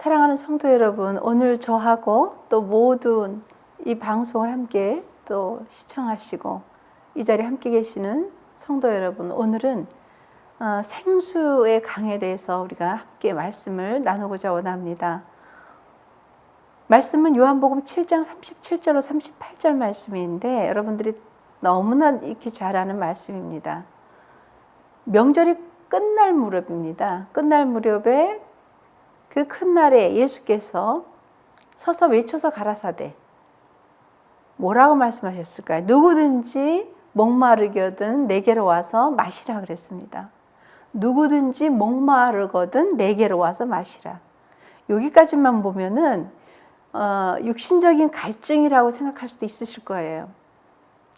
사랑하는 성도 여러분, 오늘 저하고 또 모든 이 방송을 함께 또 시청하시고 이 자리에 함께 계시는 성도 여러분, 오늘은 생수의 강에 대해서 우리가 함께 말씀을 나누고자 원합니다. 말씀은 요한복음 7장 37절로 38절 말씀인데 여러분들이 너무나 익히 잘 아는 말씀입니다. 명절이 끝날 무렵입니다. 끝날 무렵에 그 큰 날에 예수께서 서서 외쳐서 가라사대 뭐라고 말씀하셨을까요? 누구든지 목마르거든 내게로 와서 마시라 그랬습니다. 누구든지 목마르거든 내게로 와서 마시라. 여기까지만 보면은 육신적인 갈증이라고 생각할 수도 있으실 거예요.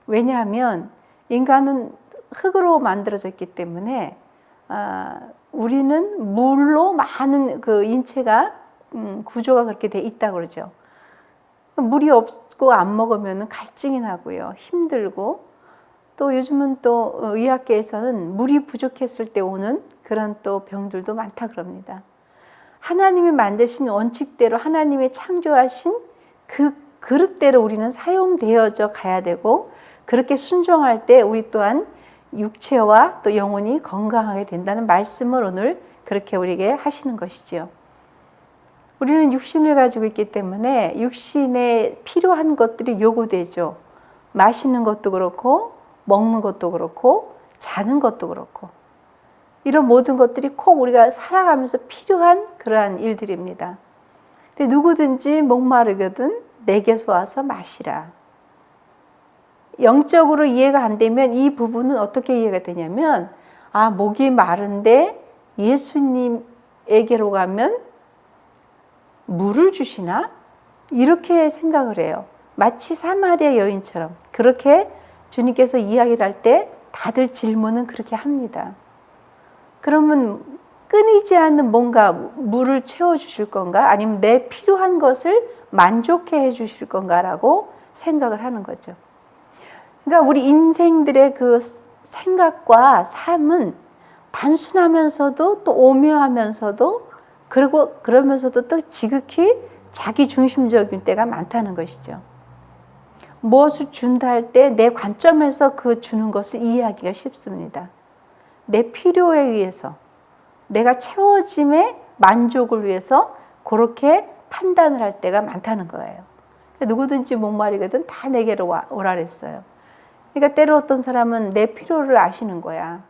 왜냐하면 인간은 흙으로 만들어졌기 때문에 우리는 물로 많은 그 인체가 구조가 그렇게 돼 있다고 그러죠. 물이 없고 안 먹으면 갈증이 나고요. 힘들고 또 요즘은 또 의학계에서는 물이 부족했을 때 오는 그런 또 병들도 많다 그럽니다. 하나님이 만드신 원칙대로 하나님이 창조하신 그 그릇대로 우리는 사용되어져 가야 되고 그렇게 순종할 때 우리 또한 육체와 또 영혼이 건강하게 된다는 말씀을 오늘 그렇게 우리에게 하시는 것이지요. 우리는 육신을 가지고 있기 때문에 육신에 필요한 것들이 요구되죠. 마시는 것도 그렇고 먹는 것도 그렇고 자는 것도 그렇고 이런 모든 것들이 꼭 우리가 살아가면서 필요한 그러한 일들입니다. 근데 누구든지 목마르거든 내게서 와서 마시라. 영적으로 이해가 안 되면 이 부분은 어떻게 이해가 되냐면 목이 마른데 예수님에게로 가면 물을 주시나? 이렇게 생각을 해요. 마치 사마리아 여인처럼 그렇게 주님께서 이야기를 할 때 다들 질문은 그렇게 합니다. 그러면 끊이지 않는 뭔가 물을 채워주실 건가? 아니면 내 필요한 것을 만족해 해 주실 건가라고 생각을 하는 거죠. 그러니까 우리 인생들의 그 생각과 삶은 단순하면서도 또 오묘하면서도 그리고 그러면서도 또 지극히 자기 중심적인 때가 많다는 것이죠. 무엇을 준다 할 때 내 관점에서 그 주는 것을 이해하기가 쉽습니다. 내 필요에 의해서 내가 채워짐의 만족을 위해서 그렇게 판단을 할 때가 많다는 거예요. 누구든지 목마르거든 다 내게로 오라 그랬어요. 그러니까 때로 어떤 사람은 내 필요를 아시는 거야.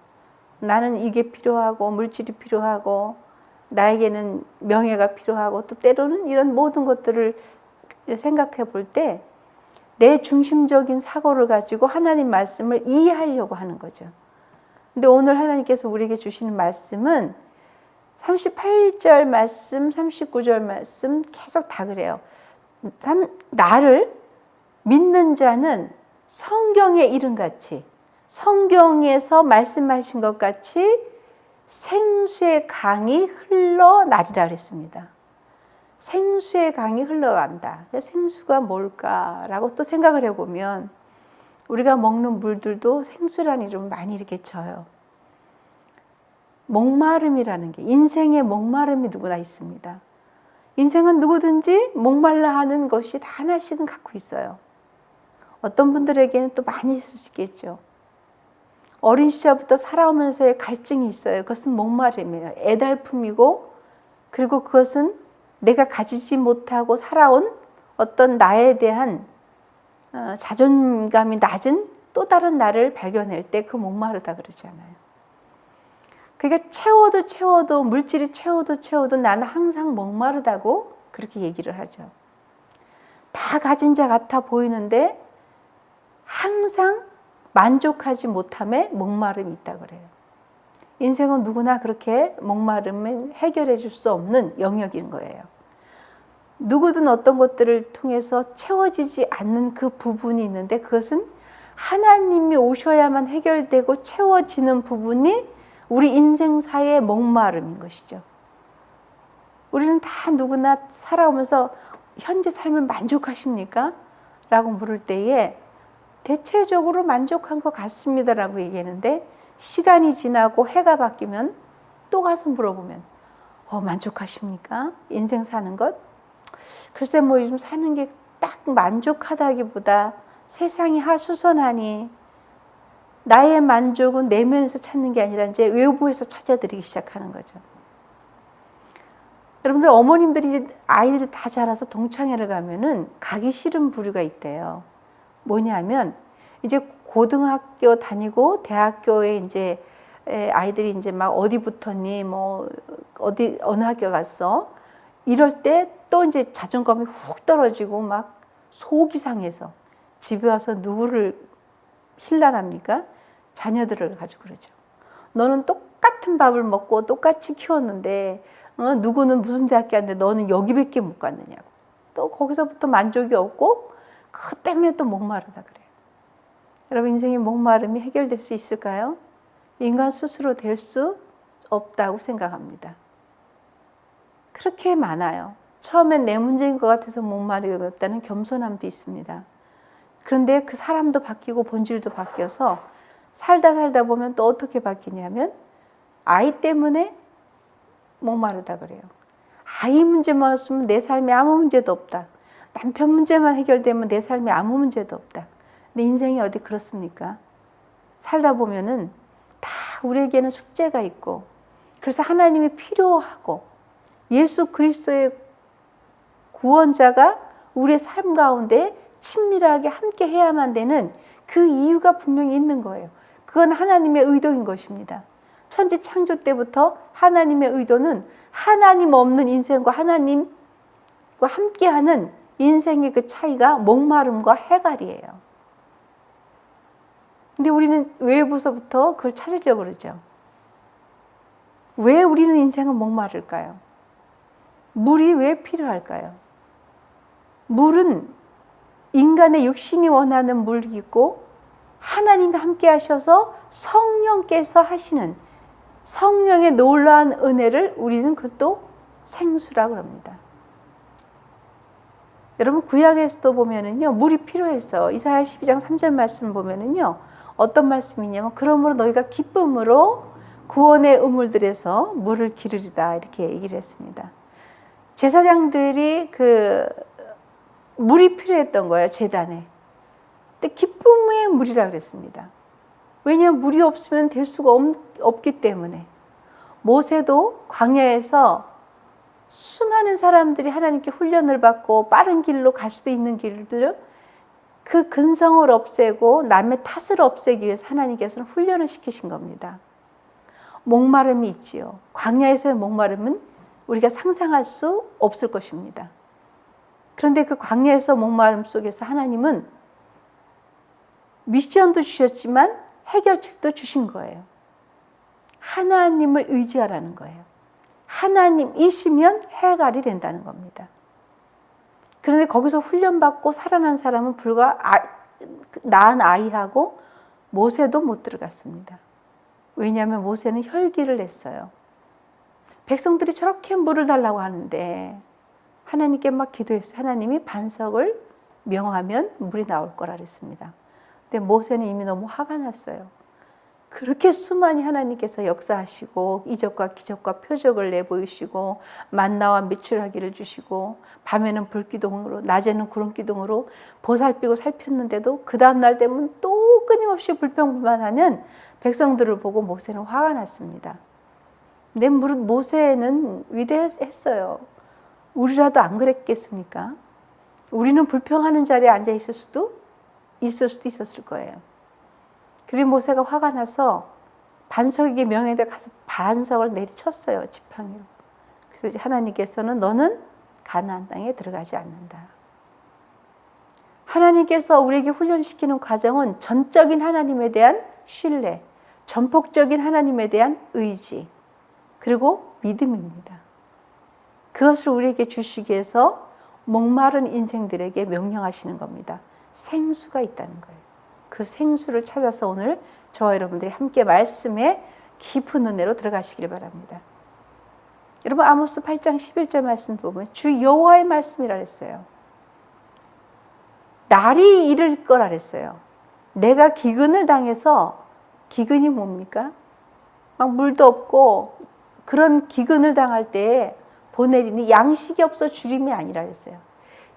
나는 이게 필요하고 물질이 필요하고 나에게는 명예가 필요하고 또 때로는 이런 모든 것들을 생각해 볼 때 내 중심적인 사고를 가지고 하나님 말씀을 이해하려고 하는 거죠. 근데 오늘 하나님께서 우리에게 주시는 말씀은 38절 말씀, 39절 말씀 계속 다 그래요. 나를 믿는 자는 성경의 이름같이 성경에서 말씀하신 것 같이 생수의 강이 흘러나리라 그랬습니다. 생수의 강이 흘러간다. 생수가 뭘까라고 또 생각을 해보면 우리가 먹는 물들도 생수라는 이름을 많이 이렇게 쳐요. 목마름이라는 게 인생의 목마름이 누구나 있습니다. 인생은 누구든지 목말라 하는 것이 다 하나씩은 갖고 있어요. 어떤 분들에게는 또 많이 있을 수 있겠죠. 어린 시절부터 살아오면서의 갈증이 있어요. 그것은 목마름이에요. 애달픔이고 그리고 그것은 내가 가지지 못하고 살아온 어떤 나에 대한 자존감이 낮은 또 다른 나를 발견할 때 그 목마르다 그러잖아요. 그러니까 채워도 물질이 채워도 나는 항상 목마르다고 그렇게 얘기를 하죠. 다 가진 자 같아 보이는데 항상 만족하지 못함에 목마름이 있다 그래요. 인생은 누구나 그렇게 목마름은 해결해 줄 수 없는 영역인 거예요. 누구든 어떤 것들을 통해서 채워지지 않는 그 부분이 있는데 그것은 하나님이 오셔야만 해결되고 채워지는 부분이 우리 인생사의 목마름인 것이죠. 우리는 다 누구나 살아오면서 현재 삶을 만족하십니까? 라고 물을 때에 대체적으로 만족한 것 같습니다 라고 얘기하는데 시간이 지나고 해가 바뀌면 또 가서 물어보면 만족하십니까? 인생 사는 것? 글쎄 뭐 요즘 사는 게 딱 만족하다기보다 세상이 하수선하니 나의 만족은 내면에서 찾는 게 아니라 이제 외부에서 찾아들이기 시작하는 거죠. 여러분들 어머님들이 아이들이 다 자라서 동창회를 가면은 가기 싫은 부류가 있대요. 뭐냐면 이제 고등학교 다니고 대학교에 이제 아이들이 이제 막 어디 붙었니 뭐 어디 어느 학교 갔어 이럴 때 또 이제 자존감이 훅 떨어지고 막 속이 상해서 집에 와서 누구를 힐난합니까? 자녀들을 가지고 그러죠. 너는 똑같은 밥을 먹고 똑같이 키웠는데 누구는 무슨 대학교 갔는데 너는 여기밖에 못 갔느냐고. 또 거기서부터 만족이 없고 그것 때문에 또 목마르다 그래요. 여러분 인생의 목마름이 해결될 수 있을까요? 인간 스스로 될 수 없다고 생각합니다. 그렇게 많아요. 처음엔 내 문제인 것 같아서 목마르겠다는 겸손함도 있습니다. 그런데 그 사람도 바뀌고 본질도 바뀌어서 살다 보면 또 어떻게 바뀌냐면 아이 때문에 목마르다 그래요. 아이 문제만 없으면 내 삶에 아무 문제도 없다. 남편 문제만 해결되면 내 삶에 아무 문제도 없다. 근데 인생이 어디 그렇습니까? 살다 보면은 다 우리에게는 숙제가 있고 그래서 하나님이 필요하고 예수 그리스도의 구원자가 우리의 삶 가운데 친밀하게 함께 해야만 되는 그 이유가 분명히 있는 거예요. 그건 하나님의 의도인 것입니다. 천지 창조 때부터 하나님의 의도는 하나님 없는 인생과 하나님과 함께하는 인생의 그 차이가 목마름과 해갈이에요. 근데 우리는 외부서부터 그걸 찾으려고 그러죠. 왜 우리는 인생은 목마를까요? 물이 왜 필요할까요? 물은 인간의 육신이 원하는 물이고 하나님이 함께 하셔서 성령께서 하시는 성령의 놀라운 은혜를 우리는 그것도 생수라고 합니다. 여러분 구약에서도 보면은요 물이 필요해서 이사야 12장 3절 말씀 보면은요 어떤 말씀이냐면 그러므로 너희가 기쁨으로 구원의 우물들에서 물을 기르리다 이렇게 얘기를 했습니다. 제사장들이 그 물이 필요했던 거예요 제단에. 근데 기쁨의 물이라 그랬습니다. 왜냐하면 물이 없으면 될 수가 없기 때문에. 모세도 광야에서 수많은 사람들이 하나님께 훈련을 받고 빠른 길로 갈 수도 있는 길들을 그 근성을 없애고 남의 탓을 없애기 위해서 하나님께서는 훈련을 시키신 겁니다. 목마름이 있지요. 광야에서의 목마름은 우리가 상상할 수 없을 것입니다. 그런데 그 광야에서 목마름 속에서 하나님은 미션도 주셨지만 해결책도 주신 거예요. 하나님을 의지하라는 거예요. 하나님이시면 해갈이 된다는 겁니다. 그런데 거기서 훈련받고 살아난 사람은 불과 낳은 아이하고 모세도 못 들어갔습니다. 왜냐하면 모세는 혈기를 냈어요. 백성들이 저렇게 물을 달라고 하는데 하나님께 막 기도했어요. 하나님이 반석을 명하면 물이 나올 거라 그랬습니다. 근데 모세는 이미 너무 화가 났어요. 그렇게 수많이 하나님께서 역사하시고 이적과 기적과 표적을 내보이시고 만나와 메추라기를 주시고 밤에는 불기둥으로 낮에는 구름기둥으로 보살피고 살폈는데도 그 다음날 되면 또 끊임없이 불평불만하는 백성들을 보고 모세는 화가 났습니다. 근데 모세는 위대했어요. 우리라도 안 그랬겠습니까? 우리는 불평하는 자리에 앉아 있을 수도 있었을 거예요. 그리고 모세가 화가 나서 반석에게 명예대 가서 반석을 내리쳤어요. 지팡이로. 그래서 하나님께서는 너는 가나안 땅에 들어가지 않는다. 하나님께서 우리에게 훈련시키는 과정은 전적인 하나님에 대한 신뢰, 전폭적인 하나님에 대한 의지, 그리고 믿음입니다. 그것을 우리에게 주시기 위해서 목마른 인생들에게 명령하시는 겁니다. 생수가 있다는 거예요. 그 생수를 찾아서 오늘 저와 여러분들이 함께 말씀에 깊은 은혜로 들어가시길 바랍니다. 여러분 아모스 8장 11절 말씀 보면 주 여호와의 말씀이라 했어요. 날이 이를 거라 했어요. 내가 기근을 당해서 기근이 뭡니까? 막 물도 없고 그런 기근을 당할 때에 보내리니 양식이 없어 주림이 아니라 했어요.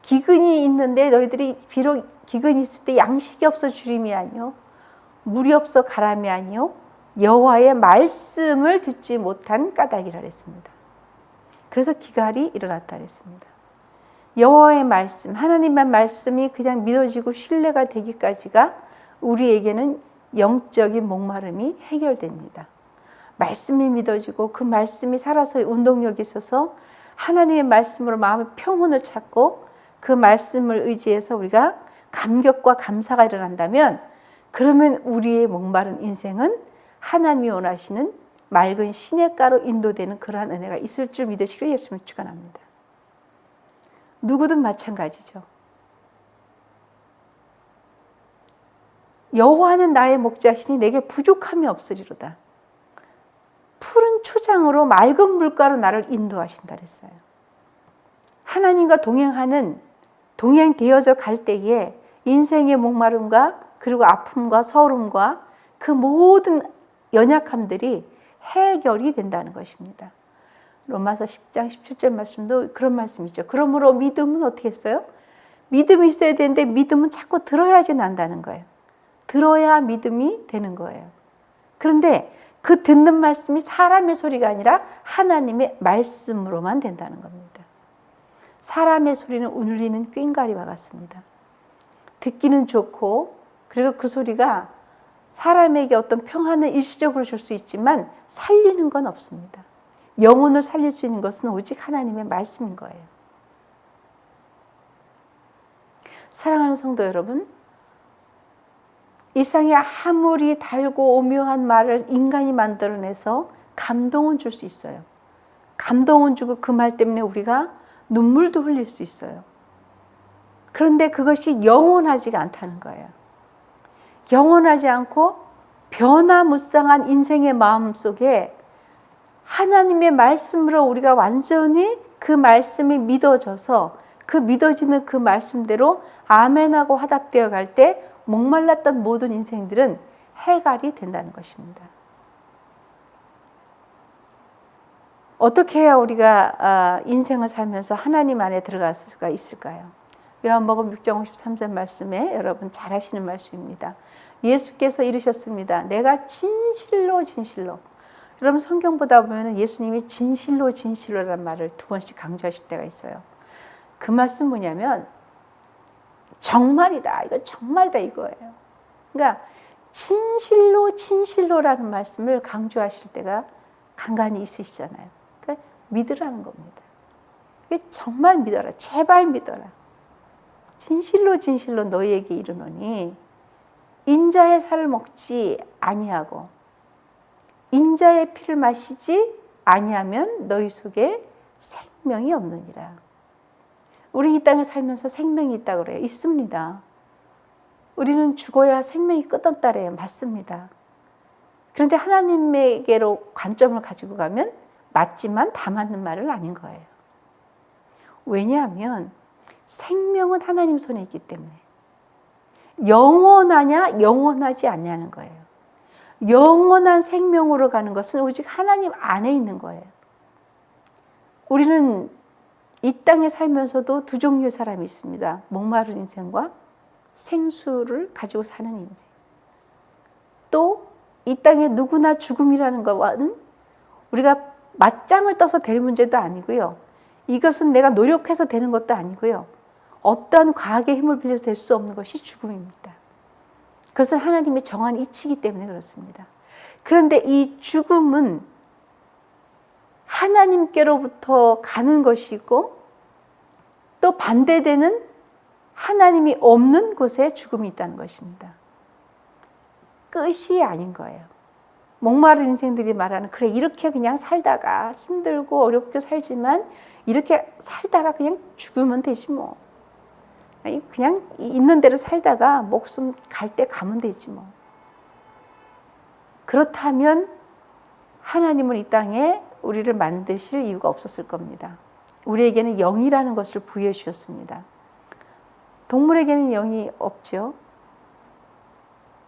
기근이 있는데 너희들이 비록 기근이 있을 때 양식이 없어 주림이 아니요, 물이 없어 가람이 아니요, 여호와의 말씀을 듣지 못한 까닭이라 했습니다. 그래서 기갈이 일어났다 그랬습니다. 여호와의 말씀, 하나님의 말씀이 그냥 믿어지고 신뢰가 되기까지가 우리에게는 영적인 목마름이 해결됩니다. 말씀이 믿어지고 그 말씀이 살아서의 운동력이 있어서 하나님의 말씀으로 마음의 평온을 찾고 그 말씀을 의지해서 우리가 감격과 감사가 일어난다면, 그러면 우리의 목마른 인생은 하나님이 원하시는 맑은 시냇가로 인도되는 그러한 은혜가 있을 줄 믿으시기를 예수님을 축원합니다. 누구든 마찬가지죠. 여호와는 나의 목자시니 내게 부족함이 없으리로다. 푸른 초장으로 맑은 물가로 나를 인도하신다 그랬어요. 하나님과 동행되어져 갈 때에 인생의 목마름과 그리고 아픔과 서름과 그 모든 연약함들이 해결이 된다는 것입니다. 로마서 10장 17절 말씀도 그런 말씀이죠. 그러므로 믿음은 어떻게 했어요? 믿음이 있어야 되는데 믿음은 자꾸 들어야지 난다는 거예요. 들어야 믿음이 되는 거예요. 그런데 그 듣는 말씀이 사람의 소리가 아니라 하나님의 말씀으로만 된다는 겁니다. 사람의 소리는 울리는 꽹과리와 같습니다. 듣기는 좋고, 그리고 그 소리가 사람에게 어떤 평안을 일시적으로 줄 수 있지만 살리는 건 없습니다. 영혼을 살릴 수 있는 것은 오직 하나님의 말씀인 거예요. 사랑하는 성도 여러분, 이 세상에 아무리 달고 오묘한 말을 인간이 만들어내서 감동은 줄 수 있어요. 감동은 주고 그 말 때문에 우리가 눈물도 흘릴 수 있어요. 그런데 그것이 영원하지가 않다는 거예요. 영원하지 않고 변화무쌍한 인생의 마음 속에 하나님의 말씀으로 우리가 완전히 그 말씀이 믿어져서 그 믿어지는 그 말씀대로 아멘하고 화답되어 갈 때 목말랐던 모든 인생들은 해갈이 된다는 것입니다. 어떻게 해야 우리가 인생을 살면서 하나님 안에 들어갈 수가 있을까요? 요한복음 6장 53절 말씀에 여러분 잘 아시는 말씀입니다. 예수께서 이르셨습니다. 내가 진실로 진실로. 여러분 성경 보다 보면 예수님이 진실로 진실로라는 말을 2번씩 강조하실 때가 있어요. 그 말씀 뭐냐면 정말이다. 이거 정말이다 이거예요. 그러니까 진실로 진실로라는 말씀을 강조하실 때가 간간히 있으시잖아요. 그러니까 믿으라는 겁니다. 정말 믿어라. 제발 믿어라. 진실로 진실로 너희에게 이르노니 인자의 살을 먹지 아니하고 인자의 피를 마시지 아니하면 너희 속에 생명이 없느니라. 우리 이 땅에 살면서 생명이 있다고 그래요. 있습니다. 우리는 죽어야 생명이 끝없다래요. 맞습니다. 그런데 하나님에게로 관점을 가지고 가면 맞지만 다 맞는 말은 아닌 거예요. 왜냐하면 생명은 하나님 손에 있기 때문에. 영원하냐 영원하지 않냐는 거예요. 영원한 생명으로 가는 것은 오직 하나님 안에 있는 거예요. 우리는 이 땅에 살면서도 두 종류의 사람이 있습니다. 목마른 인생과 생수를 가지고 사는 인생. 또 이 땅에 누구나 죽음이라는 것과는 우리가 맞짱을 떠서 될 문제도 아니고요. 이것은 내가 노력해서 되는 것도 아니고요. 어떠한 과학의 힘을 빌려서 될 수 없는 것이 죽음입니다. 그것은 하나님이 정한 이치이기 때문에 그렇습니다. 그런데 이 죽음은 하나님께로부터 가는 것이고 또 반대되는 하나님이 없는 곳에 죽음이 있다는 것입니다. 끝이 아닌 거예요. 목마른 인생들이 말하는 그래 이렇게 그냥 살다가 힘들고 어렵게 살지만 이렇게 살다가 그냥 죽으면 되지 뭐. 그냥 있는 대로 살다가 목숨 갈 때 가면 되지 뭐. 그렇다면 하나님은 이 땅에 우리를 만드실 이유가 없었을 겁니다. 우리에게는 영이라는 것을 부여해 주셨습니다. 동물에게는 영이 없죠.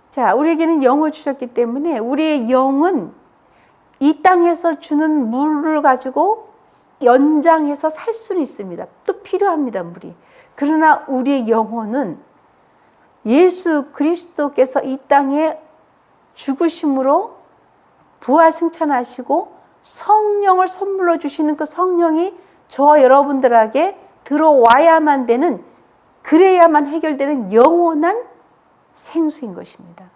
자, 우리에게는 영을 주셨기 때문에 우리의 영은 이 땅에서 주는 물을 가지고 연장해서 살 수는 있습니다. 또 필요합니다, 물이. 그러나 우리의 영혼은 예수 그리스도께서 이 땅에 죽으심으로 부활 승천하시고 성령을 선물로 주시는 그 성령이 저와 여러분들에게 들어와야만 되는, 그래야만 해결되는 영원한 생수인 것입니다.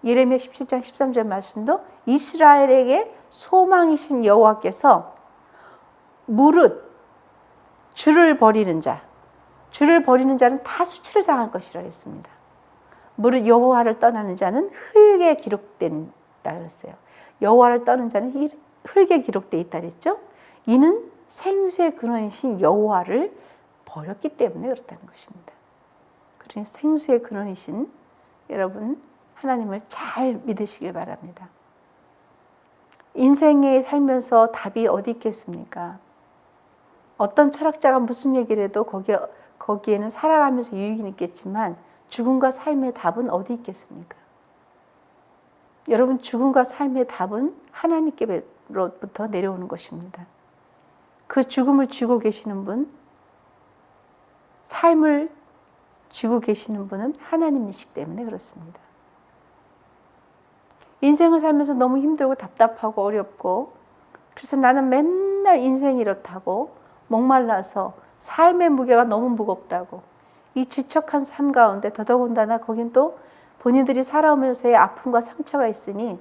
예레미야 17장 13절 말씀도 이스라엘에게 소망이신 여호와께서 무릇 주를 버리는 자는 다 수치를 당할 것이라 했습니다. 무릇 여호와를 떠나는 자는 흙에 기록된다 그랬어요. 여호와를 떠는 자는 흙에 기록되어 있다 그랬죠. 이는 생수의 근원이신 여호와를 버렸기 때문에 그렇다는 것입니다. 그러니 생수의 근원이신 여러분 하나님을 잘 믿으시길 바랍니다. 인생에 살면서 답이 어디 있겠습니까? 어떤 철학자가 무슨 얘기를 해도 거기에는 살아가면서 유익이 있겠지만 죽음과 삶의 답은 어디 있겠습니까? 여러분, 죽음과 삶의 답은 하나님께로부터 내려오는 것입니다. 그 죽음을 쥐고 계시는 분, 삶을 쥐고 계시는 분은 하나님이시기 때문에 그렇습니다. 인생을 살면서 너무 힘들고 답답하고 어렵고, 그래서 나는 맨날 인생이 이렇다고 목말라서 삶의 무게가 너무 무겁다고, 이 지척한 삶 가운데 더더군다나 거긴 또 본인들이 살아오면서의 아픔과 상처가 있으니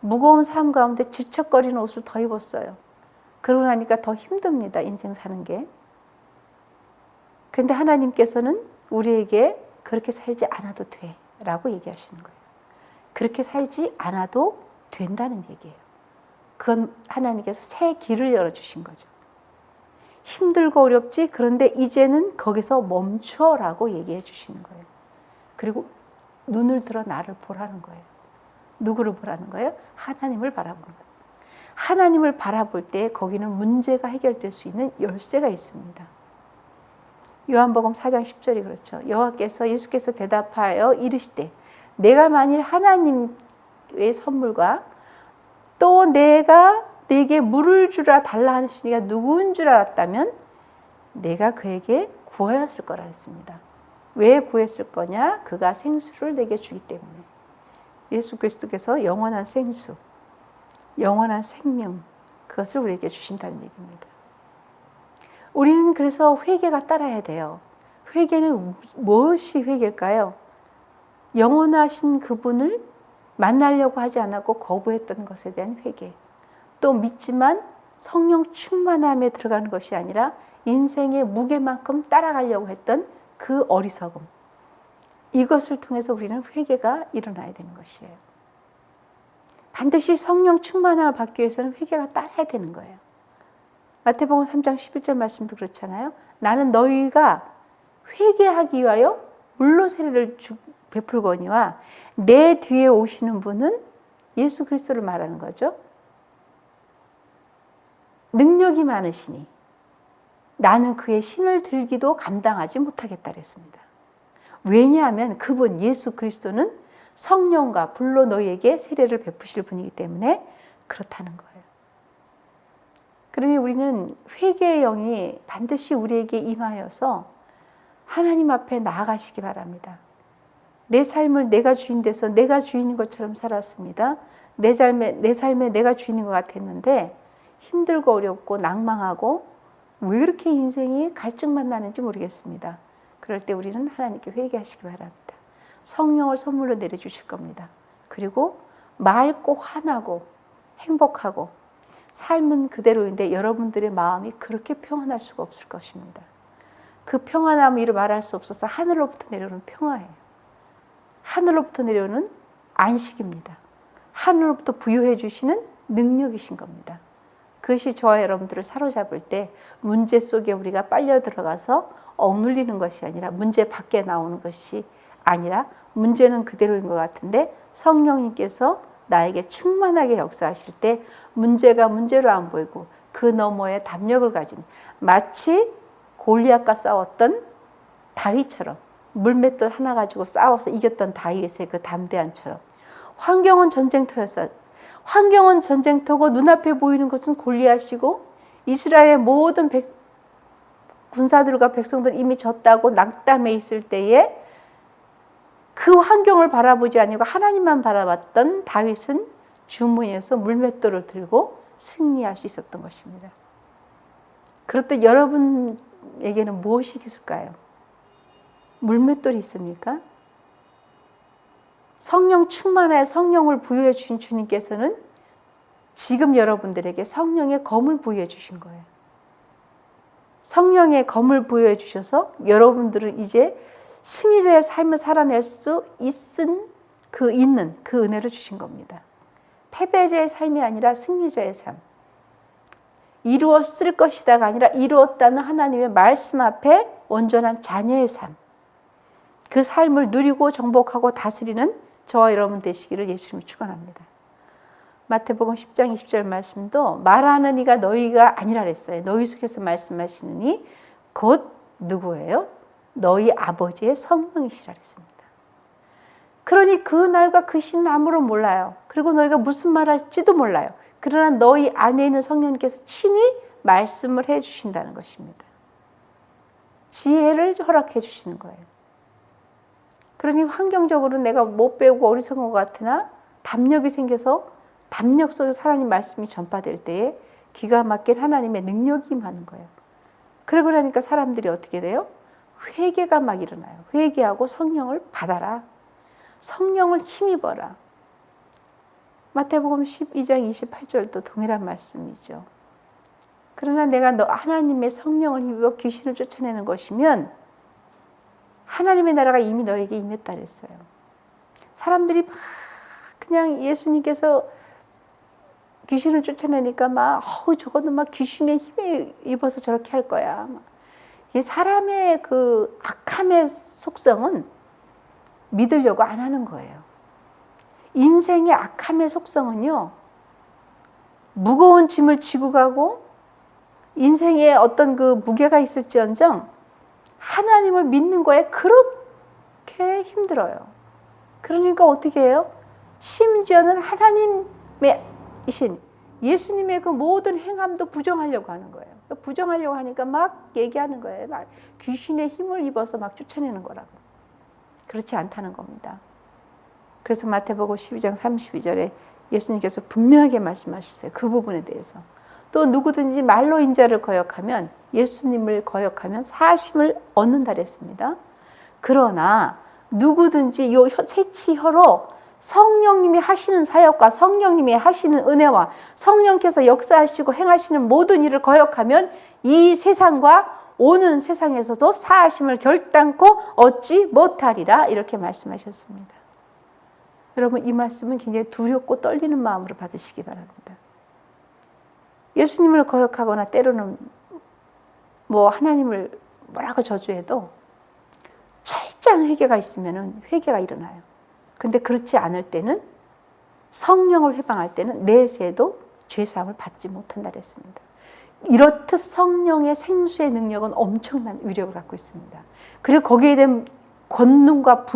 무거운 삶 가운데 지척거리는 옷을 더 입었어요. 그러고 나니까 더 힘듭니다, 인생 사는 게. 그런데 하나님께서는 우리에게 그렇게 살지 않아도 돼 라고 얘기하시는 거예요. 그렇게 살지 않아도 된다는 얘기예요. 그건 하나님께서 새 길을 열어주신 거죠. 힘들고 어렵지, 그런데 이제는 거기서 멈춰라고 얘기해 주시는 거예요. 그리고 눈을 들어 나를 보라는 거예요. 누구를 보라는 거예요? 하나님을 바라보는 거예요. 하나님을 바라볼 때 거기는 문제가 해결될 수 있는 열쇠가 있습니다. 요한복음 4장 10절이 그렇죠. 예수께서 대답하여 이르시되 내가 만일 하나님의 선물과 또 내가 내게 물을 주라 달라 하시니가 누구인 줄 알았다면 내가 그에게 구하였을 거라 했습니다. 왜 구했을 거냐? 그가 생수를 내게 주기 때문에. 예수 그리스도께서 영원한 생수, 영원한 생명, 그것을 우리에게 주신다는 얘기입니다. 우리는 그래서 회개가 따라야 돼요. 회개는 무엇이 회개일까요? 영원하신 그분을 만나려고 하지 않았고 거부했던 것에 대한 회개. 또 믿지만 성령 충만함에 들어가는 것이 아니라 인생의 무게만큼 따라가려고 했던 그 어리석음. 이것을 통해서 우리는 회개가 일어나야 되는 것이에요. 반드시 성령 충만함을 받기 위해서는 회개가 따라야 되는 거예요. 마태복음 3장 11절 말씀도 그렇잖아요. 나는 너희가 회개하기 위하여 물로 세례를 베풀거니와 내 뒤에 오시는 분은 예수 그리스도를 말하는 거죠. 능력이 많으시니 나는 그의 신을 들기도 감당하지 못하겠다 그랬습니다. 왜냐하면 그분 예수 그리스도는 성령과 불로 너희에게 세례를 베푸실 분이기 때문에 그렇다는 거예요. 그러니 우리는 회개의 영이 반드시 우리에게 임하여서 하나님 앞에 나아가시기 바랍니다. 내 삶을 내가 주인 돼서 내가 주인인 것처럼 살았습니다. 내 삶에 내가 주인인 것 같았는데 힘들고 어렵고 낭망하고 왜 이렇게 인생이 갈증만 나는지 모르겠습니다. 그럴 때 우리는 하나님께 회개하시기 바랍니다. 성령을 선물로 내려주실 겁니다. 그리고 맑고 환하고 행복하고 삶은 그대로인데 여러분들의 마음이 그렇게 평안할 수가 없을 것입니다. 그 평안함을 이루 말할 수 없어서 하늘로부터 내려오는 평화예요. 하늘로부터 내려오는 안식입니다. 하늘로부터 부여해 주시는 능력이신 겁니다. 그것이 저와 여러분들을 사로잡을 때 문제 속에 우리가 빨려 들어가서 억눌리는 것이 아니라 문제 밖에 나오는 것이 아니라 문제는 그대로인 것 같은데 성령님께서 나에게 충만하게 역사하실 때 문제가 문제로 안 보이고 그 너머에 담력을 가진 마치 골리앗과 싸웠던 다윗처럼 물맷돌 하나 가지고 싸워서 이겼던 다윗의 그 담대함처럼 환경은 전쟁터였어. 환경은 전쟁터고 눈앞에 보이는 것은 골리앗이고 이스라엘의 모든 군사들과 백성들 이미 졌다고 낙담해 있을 때에 그 환경을 바라보지 아니고 하나님만 바라봤던 다윗은 주머니에서 물맷돌을 들고 승리할 수 있었던 것입니다. 그렇듯 여러분에게는 무엇이 있을까요? 물맷돌이 있습니까? 성령 충만하여 성령을 부여해 주신 주님께서는 지금 여러분들에게 성령의 검을 부여해 주신 거예요. 성령의 검을 부여해 주셔서 여러분들은 이제 승리자의 삶을 살아낼 수 있는 그 은혜를 주신 겁니다. 패배자의 삶이 아니라 승리자의 삶. 이루었을 것이다가 아니라 이루었다는 하나님의 말씀 앞에 온전한 자녀의 삶. 그 삶을 누리고 정복하고 다스리는 저와 여러분 되시기를 예수님이 축원합니다. 마태복음 10장 20절 말씀도 말하는 이가 너희가 아니라 그랬어요. 너희 속에서 말씀하시는 이 곧 누구예요? 너희 아버지의 성령이시라 그랬습니다. 그러니 그 날과 그 시는 아무런 몰라요. 그리고 너희가 무슨 말할지도 몰라요. 그러나 너희 안에 있는 성령님께서 친히 말씀을 해 주신다는 것입니다. 지혜를 허락해 주시는 거예요. 그러니 환경적으로 내가 못 배우고 어리석은 것 같으나 담력이 생겨서 담력 속에서 하나님 말씀이 전파될 때에 기가 막힌 하나님의 능력이 임하는 거예요. 그러고 나니까 사람들이 어떻게 돼요? 회개가 막 일어나요. 회개하고 성령을 받아라. 성령을 힘입어라. 마태복음 12장 28절도 동일한 말씀이죠. 그러나 내가 너 하나님의 성령을 힘입어 귀신을 쫓아내는 것이면 하나님의 나라가 이미 너에게 임했다 그랬어요. 사람들이 막 그냥 예수님께서 귀신을 쫓아내니까 막 저거는 막 귀신의 힘에 입어서 저렇게 할 거야. 사람의 그 악함의 속성은 믿으려고 안 하는 거예요. 인생의 악함의 속성은요, 무거운 짐을 지고 가고 인생에 어떤 그 무게가 있을지언정 하나님을 믿는 거에 그렇게 힘들어요. 그러니까 어떻게 해요? 심지어는 하나님의 이신 예수님의 그 모든 행함도 부정하려고 하는 거예요. 부정하려고 하니까 막 얘기하는 거예요. 막 귀신의 힘을 입어서 막 쫓아내는 거라고. 그렇지 않다는 겁니다. 그래서 마태복음 12장 32절에 예수님께서 분명하게 말씀하셨어요. 그 부분에 대해서. 또 누구든지 말로 인자를 거역하면 예수님을 거역하면 사심을 얻는다 그랬습니다. 그러나 누구든지 요 새치혀로 성령님이 하시는 사역과 성령님이 하시는 은혜와 성령께서 역사하시고 행하시는 모든 일을 거역하면 이 세상과 오는 세상에서도 사하심을 결단코 얻지 못하리라 이렇게 말씀하셨습니다. 여러분 이 말씀은 굉장히 두렵고 떨리는 마음으로 받으시기 바랍니다. 예수님을 거역하거나 때로는 뭐 하나님을 뭐라고 저주해도 철저한 회개가 있으면 회개가 일어나요. 근데 그렇지 않을 때는 성령을 회방할 때는 내세도 죄사함을 받지 못한다 그랬습니다. 이렇듯 성령의 생수의 능력은 엄청난 위력을 갖고 있습니다. 그리고 거기에 대한 권능과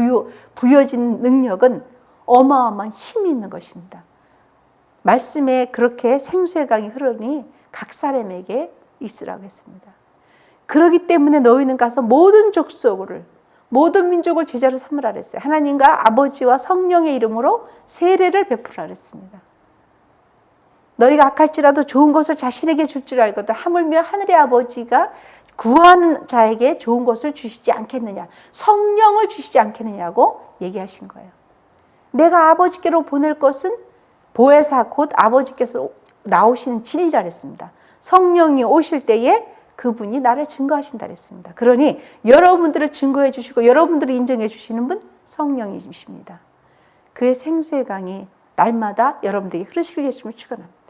부여진 능력은 어마어마한 힘이 있는 것입니다. 말씀에 그렇게 생수의 강이 흐르니 각 사람에게 있으라고 했습니다. 그렇기 때문에 너희는 가서 모든 족속을 모든 민족을 제자로 삼으라 그랬어요. 하나님과 아버지와 성령의 이름으로 세례를 베푸라 그랬습니다. 너희가 악할지라도 좋은 것을 자신에게 줄 줄 알거든 하물며 하늘의 아버지가 구하는 자에게 좋은 것을 주시지 않겠느냐. 성령을 주시지 않겠느냐고 얘기하신 거예요. 내가 아버지께로 보낼 것은 보혜사 곧 아버지께서 나오시는 진리라 그랬습니다. 성령이 오실 때에 그분이 나를 증거하신다 그랬습니다. 그러니 여러분들을 증거해 주시고 여러분들을 인정해 주시는 분 성령이십니다. 그의 생수의 강이 날마다 여러분들에게 흐르시길 예수님을 축원합니다.